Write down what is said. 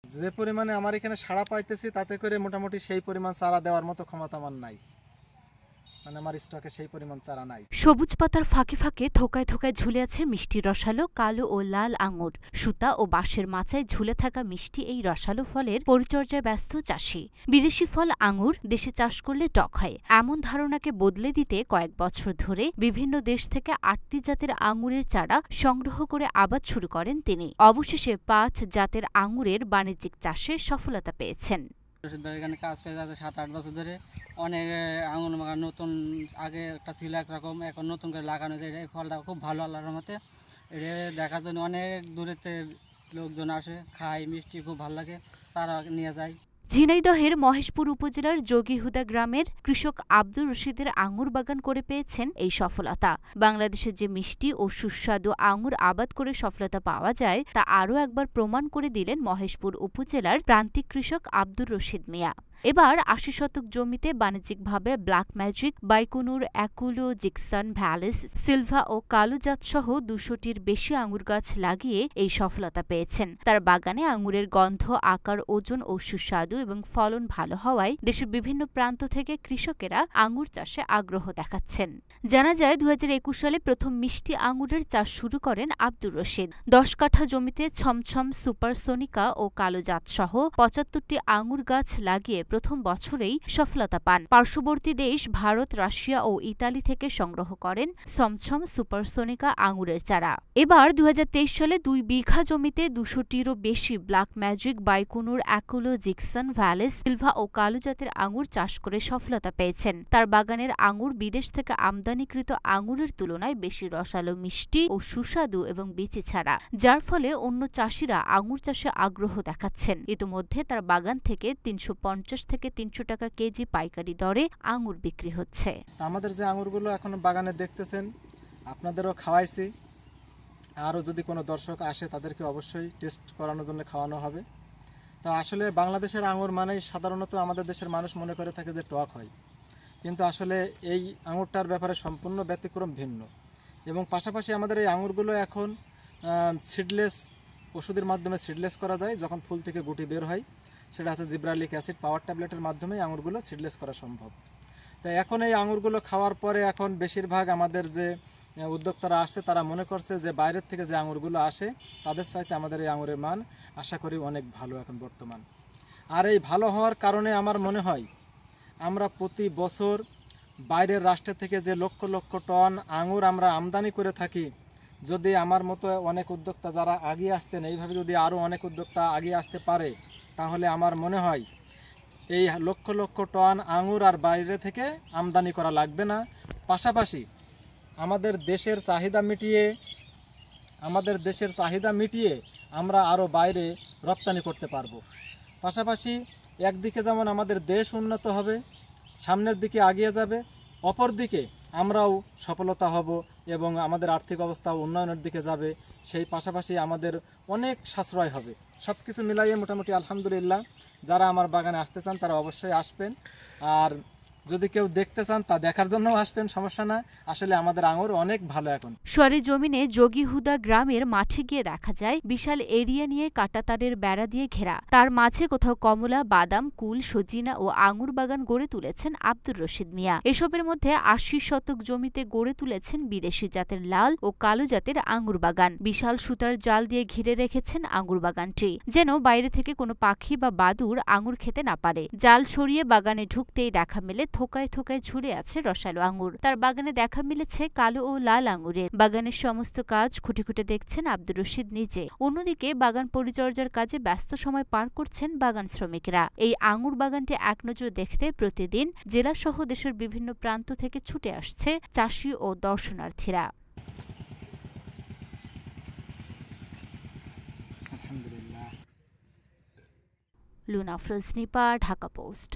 যে পরিমাণে আমার এখানে সাড়া পাইতেছি তাতে করে মোটামুটি সেই পরিমাণ চারা দেওয়ার মতো ক্ষমতা আমার নাই, মানে আমার স্টকে সেই পরিমাণ চারা নাই। সবুজ পাতার ফাঁকে ফাঁকে থোকায় থোকায় ঝুলে আছে মিষ্টি রসালো কালো ও লাল আঙুর। সুতা ও বাঁশের মাচায় ঝুলে থাকা মিষ্টি এই রসালো ফলের পরিচর্যায় ব্যস্ত চাষি। বিদেশি ফল আঙুর দেশে চাষ করলে টক হয়, এমন ধারণাকে বদলে দিতে কয়েক বছর ধরে বিভিন্ন দেশ থেকে 8টি জাতের আঙুরের চারা সংগ্রহ করে আবাদ শুরু করেন তিনি। অবশেষে 5 জাতের আঙুরের বাণিজ্যিক চাষে সফলতা পেয়েছেন। এখানে কাজ করে যাচ্ছে 7-8 বছর ধরে। অনেক আঙুর বাগান নতুন, আগে একটা ছিল একরকম, এখন নতুন করে লাগানো যায়। এই ফলটা খুব ভালো আল্লাহর রহমতে। এটা দেখার জন্য অনেক দূরেতে লোকজন আসে, খায়, মিষ্টি খুব ভালো লাগে, চারা নিয়ে যায়। ঝিনাইদহের মহেশপুর উপজেলার যোগীহুদা গ্রামের কৃষক আব্দুর রশিদের আঙুর বাগান করে পেয়েছেন এই সফলতা। বাংলাদেশে যে মিষ্টি ও সুস্বাদু আঙুর আবাদ করে সফলতা পাওয়া যায় তা আরও একবার প্রমাণ করে দিলেন মহেশপুর উপজেলার প্রান্তিক কৃষক আব্দুর রশিদ মিয়া। এবার ৮০ শতক জমিতে বাণিজ্যিকভাবে black magic, বাইকুনুর, অ্যাকুলো, Jeakson, valleys, Silva ও কালোজাত সহ ২০০টির বেশি আঙুর গাছ লাগিয়ে এই সফলতা পেয়েছেন। তার বাগানে আঙুরের গন্ধ, আকার, ওজন ও সুস্বাদু এবং ফলন ভালো হওয়ায় দেশের বিভিন্ন প্রান্ত থেকে কৃষকেরা আঙুর চাষে আগ্রহ দেখাচ্ছেন। জানা যায় ২০২১ সালে প্রথম মিষ্টি আঙুরের চাষ শুরু করেন আব্দুর রশিদ। ১০ কাঠা জমিতে ছমছম, সুপারসোনিকা ও কালোজাত সহ ৭৫টি আঙুর গাছ লাগিয়ে প্রথম বছরেই সফলতা পান। পার্শ্ববর্তী দেশ ভারত, রাশিয়া ও ইতালি থেকে সংগ্রহ করেন ছমছম, সুপারসোনিকা আঙুরের চারা। এবার ২০২৩ সালে ২ বিঘা জমিতে ২০০টিরও বেশি black magic, বাইকুনুর, অ্যাকুলো, Jeakson, valleys, Silva ও কালো জাতের আঙুর চাষ করে সফলতা পেয়েছেন। তার বাগানের আঙুর বিদেশ থেকে আমদানিকৃত আঙুরের তুলনায় বেশি রসালো, মিষ্টি ও সুস্বাদু এবং বিচি ছাড়া, যার ফলে অন্য চাষিরা আঙুর চাষে আগ্রহ দেখাচ্ছেন। ইতোমধ্যে তার বাগান থেকে ৩৫০ থেকে ৩০০ টাকা কেজি পাইকারি দরে আঙুর বিক্রি হচ্ছে। আমাদের যে আঙুরগুলো এখন বাগানে দেখতেছেন, আপনাদেরও খাওয়াইছি, আরও যদি কোনো দর্শক আসে তাদেরকে অবশ্যই টেস্ট করানোর জন্য খাওয়ানো হবে। তো আসলে বাংলাদেশের আঙুর মানেই সাধারণত আমাদের দেশের মানুষ মনে করে থাকে যে টক হয়, কিন্তু আসলে এই আঙুরটার ব্যাপারে সম্পূর্ণ ব্যতিক্রম ভিন্ন। এবং পাশাপাশি আমাদের এই আঙুরগুলো এখন সিডলেস ওষুধের মাধ্যমে সিডলেস করা যায়। যখন ফুল থেকে গুটি বের হয়, সেটা আছে জিব্রালিক অ্যাসিড পাওয়ার ট্যাবলেটের মাধ্যমে আঙুরগুলো সিডলেস করা সম্ভব। তাই এখন এই আঙুরগুলো খাওয়ার পরে এখন বেশিরভাগ আমাদের যে উদ্যোক্তারা আসছে তারা মনে করছে যে বাইরের থেকে যে আঙুরগুলো আসে তাদের চাইতে আমাদের এই আঙুরের মান আশা করি অনেক ভালো এখন বর্তমান। আর এই ভালো হওয়ার কারণে আমার মনে হয় আমরা প্রতি বছর বাইরের রাষ্ট্র থেকে যে লক্ষ লক্ষ টন আঙুর আমরা আমদানি করে থাকি, যদি আমার মতো অনেক উদ্যোক্তা যারা আগিয়ে আসছেন এইভাবে যদি আরও অনেক উদ্যোক্তা আগিয়ে আসতে পারে, তাহলে আমার মনে হয় এই লক্ষ লক্ষ টন আঙুর আর বাইরে থেকে আমদানি করা লাগবে না। পাশাপাশি আমাদের দেশের চাহিদা মিটিয়ে আমরা আরও বাইরে রপ্তানি করতে পারবো। পাশাপাশি একদিকে যেমন আমাদের দেশ উন্নত হবে, সামনের দিকে এগিয়ে যাবে, অপরদিকে আমরাও সফলতা হব এবং আমাদের আর্থিক অবস্থা উন্নয়নের দিকে যাবে। সেই পাশাপাশি আমাদের অনেক সাশ্রয় হবে। সব কিছু মিলাইয়ে মোটামুটি আলহামদুলিল্লাহ, যারা আমার বাগানে আসতে চান তারা অবশ্যই আসবেন, আর যদি কেউ দেখতে চান তা দেখার জন্য আসবেন, সমস্যা না। আসলে আমাদের আঙুর অনেক ভালো। এখন সরে জমিনে যোগীহুদা গ্রামের মাঠে গিয়ে দেখা যায় বিশাল এরিয়া নিয়ে কাঁটাতারের বেড়া দিয়ে ঘেরা। তার মাঝে কোথাও কমলা, বাদাম, কুল, সজিনা ও আঙুর বাগান গড়ে তুলেছেন আব্দুর রশিদ মিয়া। এসবের মধ্যে ৮০ শতক জমিতে গড়ে তুলেছেন বিদেশি জাতের লাল ও কালো জাতের আঙুর বাগান। বিশাল সুতার জাল দিয়ে ঘিরে রেখেছেন আঙুর বাগানটি, যেন বাইরে থেকে কোনো পাখি বা বাদুর আঙুর খেতে না পারে। জাল সরিয়ে বাগানে ঢুকতেই দেখা মেলে থোকায় থোকায় ঝুলে আছে রসালো আঙুর। তার বাগানে দেখা মিলেছে কালো ও লাল আঙুরের। বাগানের সমস্ত কাজ খুঁটে খুঁটে দেখছেন আব্দুর রশিদ নিজে। অন্যদিকে বাগান পরিচর্যার কাজে ব্যস্ত সময় পার করছেন বাগান শ্রমিকরা। এই আঙুর বাগানটি এক নজর দেখতে প্রতিদিন জেলাসহ দেশের বিভিন্ন প্রান্ত থেকে ছুটে আসছে চাষি ও দর্শনার্থীরা। লুনা আফরোজ নিপা, ঢাকা পোস্ট।